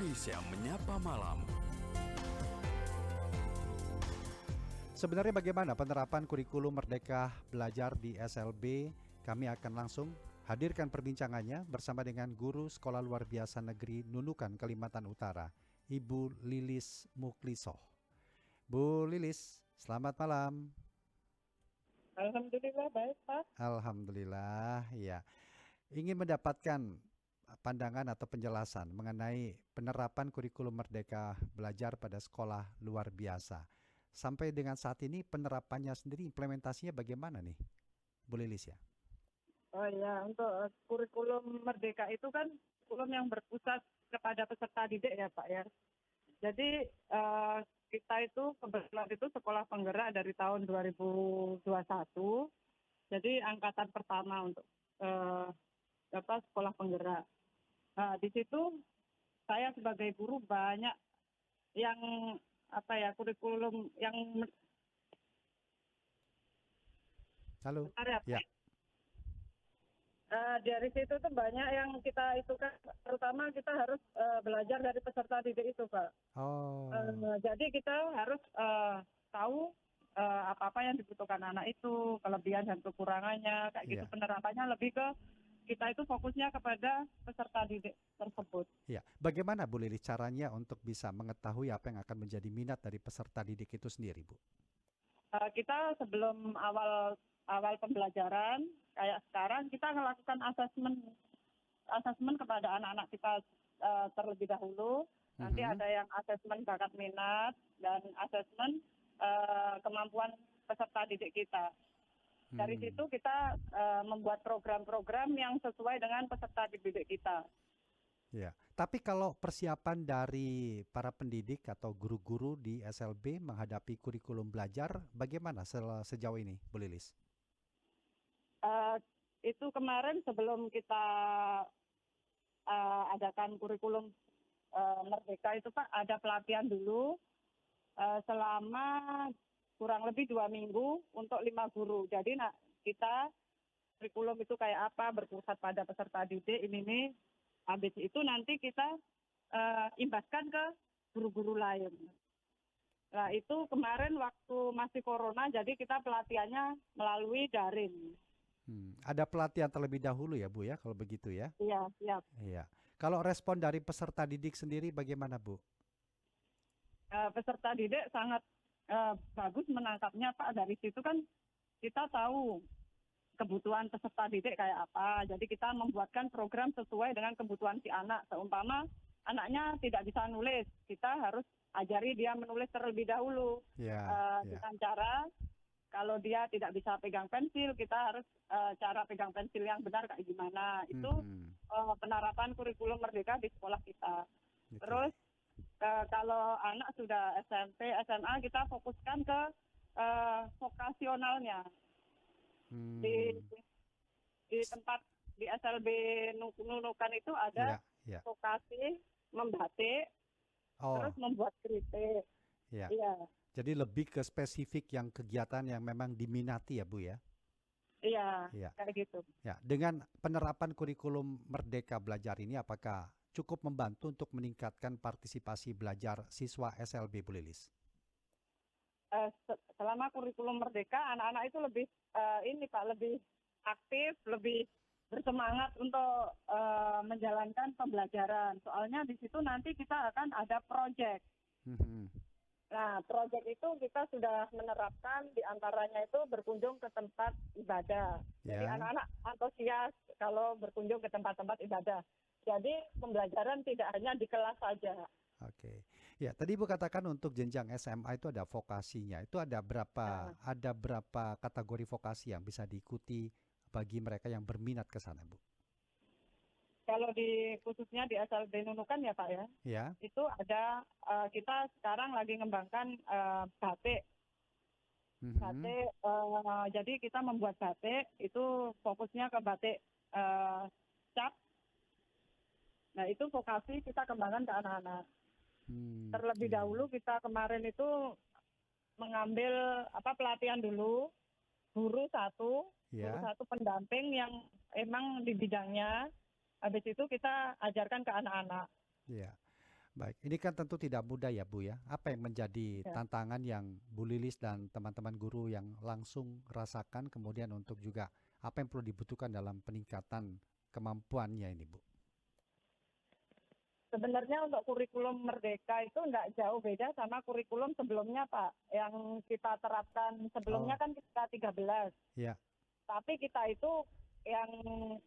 Indonesia Menyapa Malam. Sebenarnya bagaimana penerapan kurikulum Merdeka Belajar di SLB? Kami akan langsung hadirkan perbincangannya bersama dengan Guru Sekolah Luar Biasa Negeri Nunukan, Kalimantan Utara, Ibu Lilis Muklisoh. Bu Lilis, selamat malam. Alhamdulillah baik, Pak. Alhamdulillah, ya. Ingin mendapatkan pandangan atau penjelasan mengenai penerapan kurikulum Merdeka Belajar pada sekolah luar biasa. Sampai dengan saat ini penerapannya sendiri, implementasinya bagaimana nih, Bu Lilis ya? Oh ya, untuk kurikulum Merdeka itu kan kurikulum yang berpusat kepada peserta didik ya, Pak ya. Jadi kita itu kebetulan itu sekolah penggerak dari tahun 2021. Jadi angkatan pertama untuk sekolah penggerak. Nah, di situ saya sebagai guru banyak yang kurikulum yang Halo. bentar ya, Pak. Ya. Dari situ tuh banyak yang kita itu kan, terutama kita harus belajar dari peserta didik itu, Pak. Oh. Jadi kita harus tahu apa-apa yang dibutuhkan anak itu, kelebihan dan kekurangannya, kayak gitu. Iya. Penerapannya lebih ke kita itu fokusnya kepada peserta didik tersebut. Iya. Bagaimana Bu Lilis caranya untuk bisa mengetahui apa yang akan menjadi minat dari peserta didik itu sendiri, Bu? Kita sebelum awal pembelajaran kayak sekarang kita melakukan asesmen kepada anak-anak kita terlebih dahulu. Nanti ada yang asesmen bakat minat dan asesmen kemampuan peserta didik kita. Dari situ kita membuat program-program yang sesuai dengan peserta didik kita. Ya. Tapi kalau persiapan dari para pendidik atau guru-guru di SLB menghadapi kurikulum belajar, bagaimana sejauh ini, Bu Lilis? Itu kemarin sebelum kita adakan kurikulum Merdeka itu, Pak, ada pelatihan dulu selama kurang lebih 2 minggu untuk 5 guru. Jadi kita kurikulum itu kayak apa, berpusat pada peserta didik ini. Habis itu nanti kita imbaskan ke guru-guru lain. Nah itu kemarin waktu masih corona, jadi kita pelatihannya melalui daring. Ada pelatihan terlebih dahulu ya Bu ya, kalau begitu ya? Iya, siap. Iya. Kalau respon dari peserta didik sendiri bagaimana Bu? Peserta didik sangat bagus menangkapnya, Pak. Dari situ kan kita tahu kebutuhan peserta didik kayak apa. Jadi kita membuatkan program sesuai dengan kebutuhan si anak. Seumpama anaknya tidak bisa nulis, kita harus ajari dia menulis terlebih dahulu. Dengan cara kalau dia tidak bisa pegang pensil, kita harus cara pegang pensil yang benar kayak gimana. Itu penerapan kurikulum Merdeka di sekolah kita. Terus kalau anak sudah SMP, SMA, kita fokuskan ke vokasionalnya. Di tempat di SLB Nunukan itu ada vokasi membatik, terus membuat kritik. Iya. Jadi lebih ke spesifik yang kegiatan yang memang diminati ya Bu ya? Iya, kayak gitu. Ya, dengan penerapan kurikulum Merdeka Belajar ini apakah cukup membantu untuk meningkatkan partisipasi belajar siswa SLB, Bu Lilis? Selama kurikulum Merdeka, anak-anak itu lebih lebih aktif, lebih bersemangat untuk menjalankan pembelajaran. Soalnya di situ nanti kita akan ada proyek. Nah, proyek itu kita sudah menerapkan, diantaranya itu berkunjung ke tempat ibadah. Jadi anak-anak antusias kalau berkunjung ke tempat-tempat ibadah. Jadi pembelajaran tidak hanya di kelas saja. Oke. Ya, tadi Ibu katakan untuk jenjang SMA itu ada vokasinya. Itu ada berapa kategori vokasi yang bisa diikuti bagi mereka yang berminat ke sana, Bu? Kalau khususnya di SLB Nunukan ya, Pak ya. Ya. Itu ada kita sekarang lagi mengembangkan batik. Batik, jadi kita membuat batik itu fokusnya ke batik cap. Nah, itu vokasi kita kembangkan ke anak-anak. Terlebih dahulu kita kemarin itu mengambil pelatihan dulu, guru satu pendamping yang emang di bidangnya. Habis itu kita ajarkan ke anak-anak. Iya. Baik, ini kan tentu tidak mudah ya Bu ya. Apa yang menjadi Ya. tantangan yang Bu Lilis dan teman-teman guru yang langsung rasakan, kemudian untuk juga apa yang perlu dibutuhkan dalam peningkatan kemampuannya ini Bu? Sebenarnya untuk kurikulum Merdeka itu enggak jauh beda sama kurikulum sebelumnya, Pak. Yang kita terapkan sebelumnya Oh, kan kita 13. ya, Tapi kita itu yang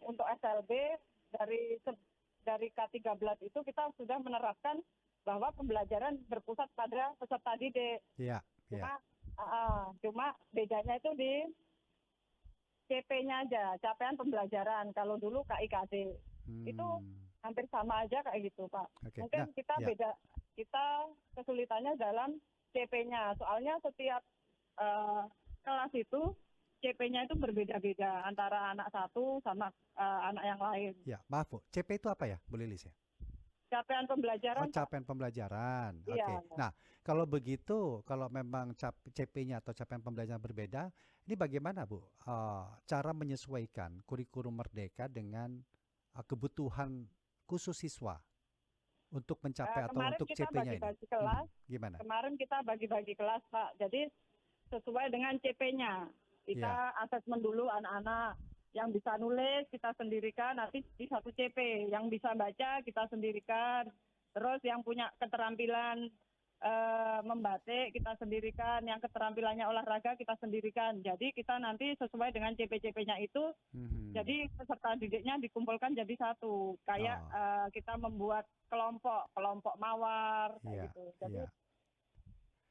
untuk SLB dari dari K13 itu kita sudah menerapkan bahwa pembelajaran berpusat pada peserta didik. ya, ya. Cuma cuma bedanya itu di CP-nya aja, capaian pembelajaran. Kalau dulu KIKD itu Hmm, hampir sama aja kayak gitu, Pak. oke. Nah, Mungkin kita ya, beda, kita kesulitannya dalam CP-nya. Soalnya setiap eh, kelas itu CP-nya itu berbeda-beda antara anak satu sama anak yang lain. ya. Maaf Bu, CP itu apa ya Bu Lilis ya? Capaian Oh, pembelajaran, Pak. capaian pembelajaran. Iya. Oke. Nah, kalau begitu, kalau memang CP-nya atau capaian pembelajaran berbeda, ini bagaimana, Bu? Cara menyesuaikan kurikulum Merdeka dengan kebutuhan khusus siswa untuk mencapai atau Kemarin untuk kita CP-nya ini. bagi-bagi kelas. Gimana? Kemarin kita bagi-bagi kelas, Pak. Jadi sesuai dengan CP-nya. Iya. Kita asesmen dulu anak-anak yang bisa nulis kita sendirikan nanti di satu CP, yang bisa baca kita sendirikan, terus yang punya keterampilan membatik kita sendirikan, yang keterampilannya olahraga kita sendirikan. Jadi kita nanti sesuai dengan CP-CP-nya itu, Mhm. jadi peserta didiknya dikumpulkan jadi satu. Kayak Oh, kita membuat kelompok mawar kayak iya, gitu. Jadi iya.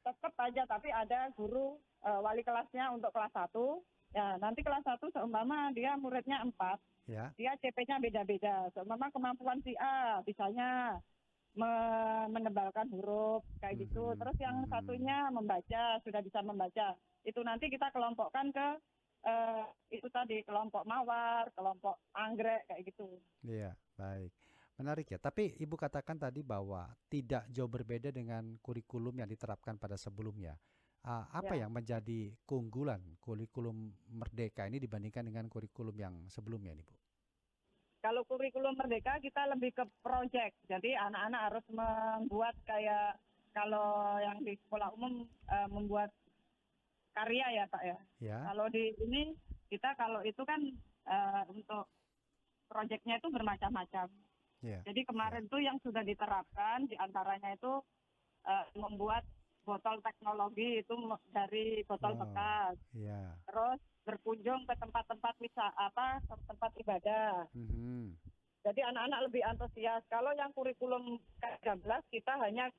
tetap aja tapi ada guru wali kelasnya untuk kelas satu. Ya, nanti kelas satu seumpama dia muridnya 4, Ya. dia CP-nya beda-beda. Seumpama kemampuan si A, misalnya menebalkan huruf kayak gitu. Mhm, Terus yang mhm. satunya membaca, sudah bisa membaca. Itu nanti kita kelompokkan ke itu tadi kelompok mawar, kelompok anggrek kayak gitu. Iya, baik. Menarik ya. Tapi Ibu katakan tadi bahwa tidak jauh berbeda dengan kurikulum yang diterapkan pada sebelumnya. Apa Ya. yang menjadi keunggulan kurikulum Merdeka ini dibandingkan dengan kurikulum yang sebelumnya nih, Bu? Kalau kurikulum Merdeka kita lebih ke project. Jadi anak-anak harus membuat kayak kalau yang di sekolah umum membuat karya ya Pak ya. Ya, Kalau di ini kita kalau itu kan untuk proyeknya itu bermacam-macam. ya, Jadi ya. kemarin tuh yang sudah diterapkan diantaranya itu membuat botol teknologi itu dari botol Oh, bekas. ya. Terus berkunjung ke tempat-tempat tempat ibadah. Mhm. Jadi anak-anak lebih antusias. Kalau yang kurikulum K13 kita hanya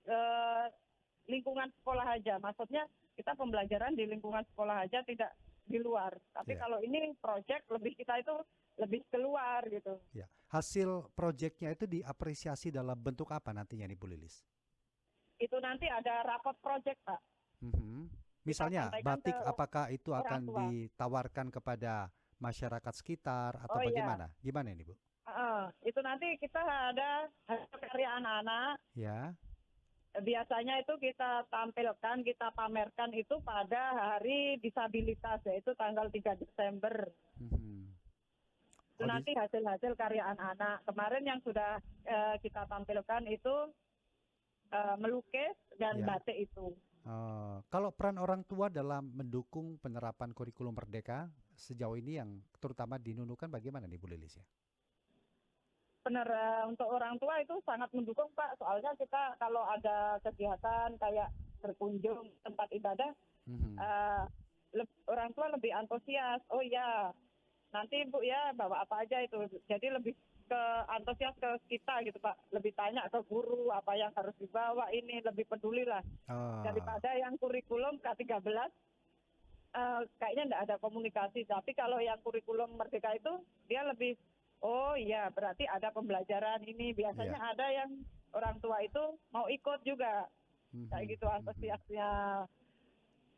lingkungan sekolah aja. Maksudnya kita pembelajaran di lingkungan sekolah aja, tidak di luar. Tapi Ya, kalau ini project lebih kita itu lebih keluar gitu. ya. Hasil proyeknya itu diapresiasi dalam bentuk apa nantinya nih, Bu Lilis? Itu nanti ada rapot project, Pak. Mhm. Kita Misalnya sampaikan ke batik, apakah itu orang akan tua. ditawarkan kepada masyarakat sekitar atau Oh iya, bagaimana? Gimana ini, Bu? itu nanti kita ada hasil karya anak-anak. Ya. Biasanya itu kita tampilkan, kita pamerkan itu pada hari disabilitas, yaitu tanggal 3 Desember. Mhm. Itu Oh, nanti hasil-hasil karya anak-anak. Kemarin yang sudah kita tampilkan itu melukis dan ya. batik itu. Kalau peran orang tua dalam mendukung penerapan kurikulum Merdeka sejauh ini yang terutama dinunukan bagaimana nih Bu Lilis ya? Benar, untuk orang tua itu sangat mendukung Pak. Soalnya kita kalau ada kegiatan kayak berkunjung tempat ibadah, Mhm. eh, orang tua lebih antusias. Oh ya, nanti Bu ya bawa apa aja itu. Jadi lebih ke antusias ke kita gitu Pak. Lebih tanya ke guru apa yang harus dibawa, ini lebih peduli lah. Ah, Daripada yang kurikulum K13 kayaknya enggak ada komunikasi. Tapi kalau yang kurikulum Merdeka itu dia lebih, oh iya berarti ada pembelajaran ini. Biasanya iya. ada yang orang tua itu mau ikut juga. Kayak Mhm, gitu mhm. antusiasnya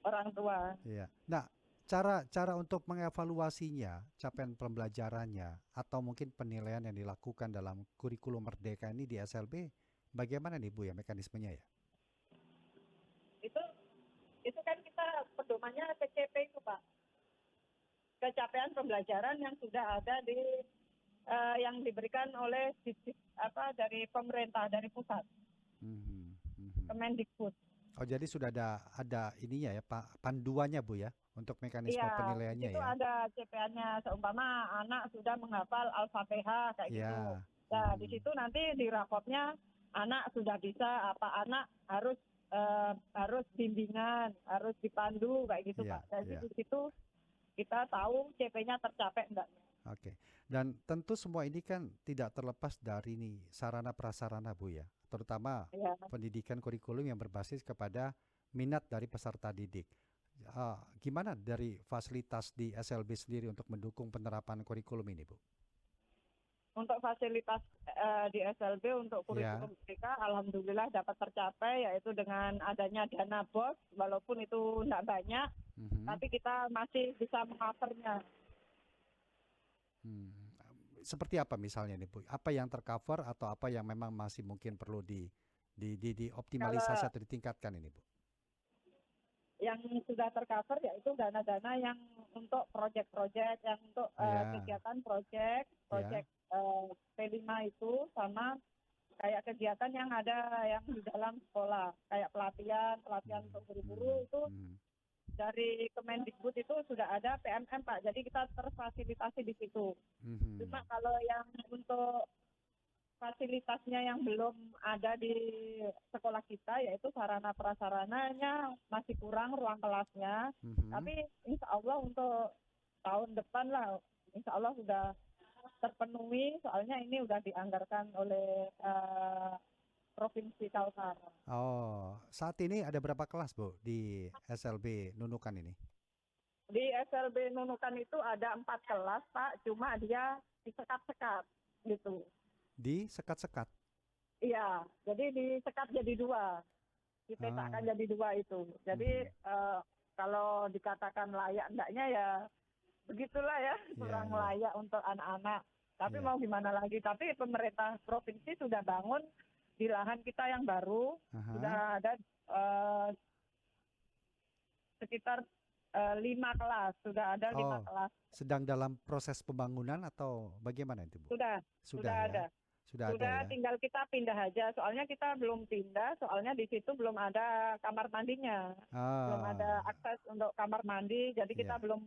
orang tua. Iya. Nah, cara untuk mengevaluasinya, capaian pembelajarannya, atau mungkin penilaian yang dilakukan dalam kurikulum Merdeka ini di SLB, bagaimana nih Bu ya mekanismenya ya? Itu itu kan kita pedomannya ke CP itu Pak. Kecapaian pembelajaran yang sudah ada di yang diberikan oleh apa dari pemerintah dari pusat. Mhm, mhm. Kemendikbud. Oh, jadi sudah ada ininya ya, Pak, panduannya Bu ya, untuk mekanisme Iya, di penilaiannya situ ya? ada CPA-nya. Seumpama anak sudah menghafal Al-Fatihah kayak gitu. Ya. Nah, di Mhm. situ nanti di rapotnya anak sudah bisa apa anak harus bimbingan, harus dipandu kayak gitu, Iya, Pak. Jadi iya. di situ kita tahu CP-nya tercapai enggak. Oke. Dan tentu semua ini kan tidak terlepas dari nih sarana prasarana Bu ya, terutama Ya. pendidikan kurikulum yang berbasis kepada minat dari peserta didik. Gimana dari fasilitas di SLB sendiri untuk mendukung penerapan kurikulum ini, Bu? Untuk fasilitas di SLB untuk Ya. kurikulum mereka, alhamdulillah dapat tercapai, yaitu dengan adanya dana BOS, walaupun itu tidak banyak, Mhm. tapi kita masih bisa meng-cover-nya. Hmm. Seperti apa misalnya nih, Bu? Apa yang tercover atau apa yang memang masih mungkin perlu dioptimalisasi Kalau atau ditingkatkan ini, Bu? yang sudah tercover yaitu dana-dana yang untuk proyek-proyek, yang untuk Ya, kegiatan proyek, ya. proyek P5 itu, sama kayak kegiatan yang ada yang di dalam sekolah, kayak pelatihan, pelatihan Hmm, untuk guru-guru hmm, itu hmm, dari Kemendikbud itu sudah ada PMM, Pak. Jadi kita terfasilitasi di situ. hmm. Cuma kalau yang untuk fasilitasnya yang belum ada di sekolah kita, yaitu sarana prasarananya masih kurang, ruang kelasnya. Mhm. Tapi insya Allah untuk tahun depan lah, insya Allah sudah terpenuhi, soalnya ini sudah dianggarkan oleh Provinsi Kaltara. Oh, saat ini ada berapa kelas, Bu, di SLB Nunukan ini? Di SLB Nunukan itu ada 4 kelas, Pak, cuma dia disekat-sekat gitu. Di sekat-sekat. Iya, jadi disekat jadi 2, Ah, dipetakan jadi 2 itu. Jadi mhm. kalau dikatakan layak enggaknya ya begitulah ya, Iya, kurang iya, layak untuk anak-anak. Tapi iya. mau gimana lagi, tapi pemerintah provinsi sudah bangun di lahan kita yang baru, Aha. sudah ada sekitar 5 kelas, sudah ada lima Oh, kelas. sedang dalam proses pembangunan atau bagaimana itu, Bu? Sudah, Sudah sudah ya, ada. sudah ada Sudah ya. tinggal kita pindah aja. Soalnya kita belum pindah, soalnya di situ belum ada kamar mandinya. Belum ada Ah, akses untuk kamar mandi, jadi kita ya, belum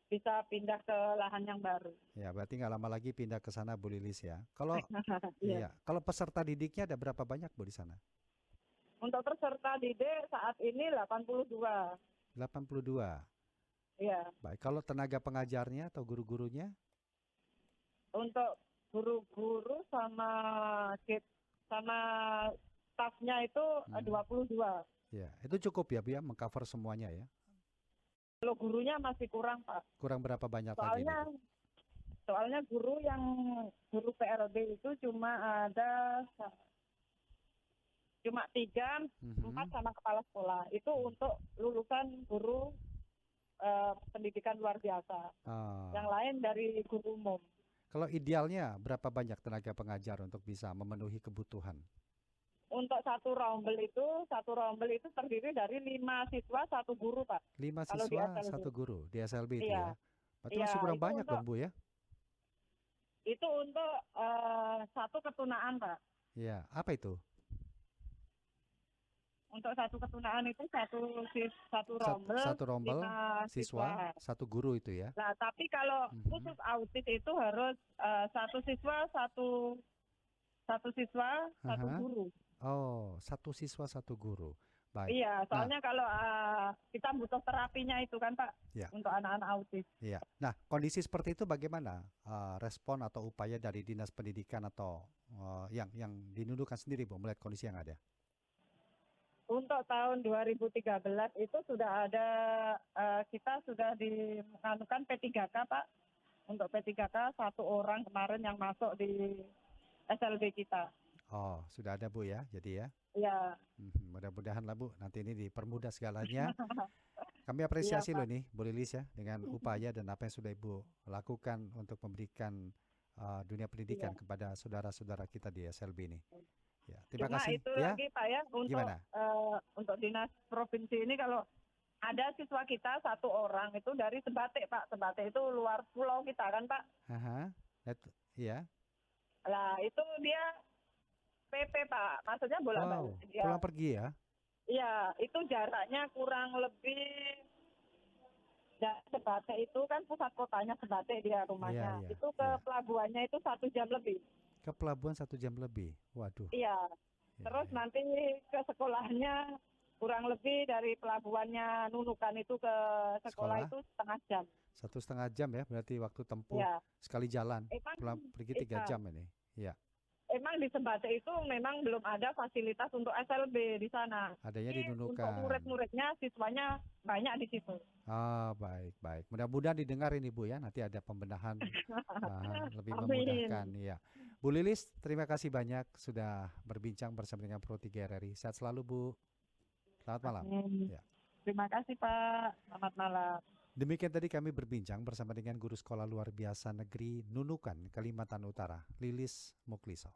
bisa pindah ke lahan yang baru. ya. Berarti nggak lama lagi pindah ke sana, Bu Lilis ya. Kalau Iya. iya, kalau peserta didiknya ada berapa banyak, Bu, di sana? Untuk peserta didik saat ini 82. 82. Iya. Baik, kalau tenaga pengajarnya atau guru-gurunya? Untuk guru-guru sama stafnya itu Hmm. 22. Ya, itu cukup ya, Bu ya, mengcover semuanya ya. Kalau gurunya masih kurang, Pak. Kurang berapa banyak lagi nih, Soalnya Bu? soalnya guru PLB itu cuma 3, 4 Mhm. sama kepala sekolah. Itu untuk lulusan guru pendidikan luar biasa. Yang Ah, lain dari guru umum. kalau idealnya berapa banyak tenaga pengajar untuk bisa memenuhi kebutuhan? Untuk satu rombel itu terdiri dari 5 siswa, 1 guru, Pak. 5 Kalau di siswa, SLB. satu guru di SLB itu Iya, ya. Berarti iya. masih kurang Itu banyak untuk dong, Bu ya? satu ketunaan, Pak. Iya, apa itu? Untuk satu ketunaan itu satu rombel Satu rombel 5 siswa. siswa, satu guru itu ya. Nah, tapi kalau Mhm. khusus autis itu harus satu siswa, satu siswa, satu Aha. guru. Oh, satu siswa, satu guru. Baik. Iya, Nah, soalnya kalau kita butuh terapinya itu kan, Pak, ya, untuk anak-anak autis. iya. Nah, kondisi seperti itu bagaimana respon atau upaya dari Dinas Pendidikan atau yang dinuduhkan sendiri, Bu, melihat kondisi yang ada? Untuk tahun 2013 itu sudah ada, kita sudah dianukan P3K, Pak. Untuk P3K 1 orang kemarin yang masuk di SLB kita. Oh, sudah ada, Bu ya. Jadi ya. Iya, Mudah-mudahan lah, Bu, nanti ini dipermudah segalanya. Kami iya, apresiasi loh Pak. nih, Bu Lilis ya, dengan upaya dan apa yang sudah Ibu lakukan untuk memberikan dunia pendidikan Iya. kepada saudara-saudara kita di SLB ini. Ya, terima Cuma kasih. itu Ya, lagi, Pak, ya, gimana? untuk dinas provinsi ini kalau ada siswa kita 1 orang itu dari Sebatik, Pak. Sebatik itu luar pulau kita kan, Pak. Haha, iya, Lah itu dia PP Pak, maksudnya Wow, bolak-balik. Ya, pulang pergi ya? iya, itu jaraknya kurang lebih dari Sebatik itu kan pusat kotanya Sebatik dia Iya, rumahnya. iya, Itu ke iya. pelabuhannya itu 1 jam lebih. Ke pelabuhan 1 jam lebih. Waduh, Iya. ya, Terus ya. nanti ke sekolahnya kurang lebih dari pelabuhannya Nunukan itu ke sekolah Sekolah itu 1/2 jam. 1,5 jam ya, berarti waktu tempuh Ya, sekali jalan. emang Pulang pergi 3 jam iya, ini. Iya, emang di Sebatik itu memang belum ada fasilitas untuk SLB di sana. adanya di Jadi untuk Nunukan. murid-muridnya siswanya banyak di situ. Ah, baik, baik. Mudah-mudahan didengar ini Bu ya. Nanti ada pembenahan lebih memudahkan Amin. ya. Bu Lilis, terima kasih banyak sudah berbincang bersama dengan Pro 3 RRI. Sehat selalu Bu. Selamat malam. Amin. Ya. Terima kasih Pak. Selamat malam. Demikian tadi kami berbincang bersama dengan guru sekolah luar biasa negeri Nunukan, Kalimantan Utara, Lilis Mukliso.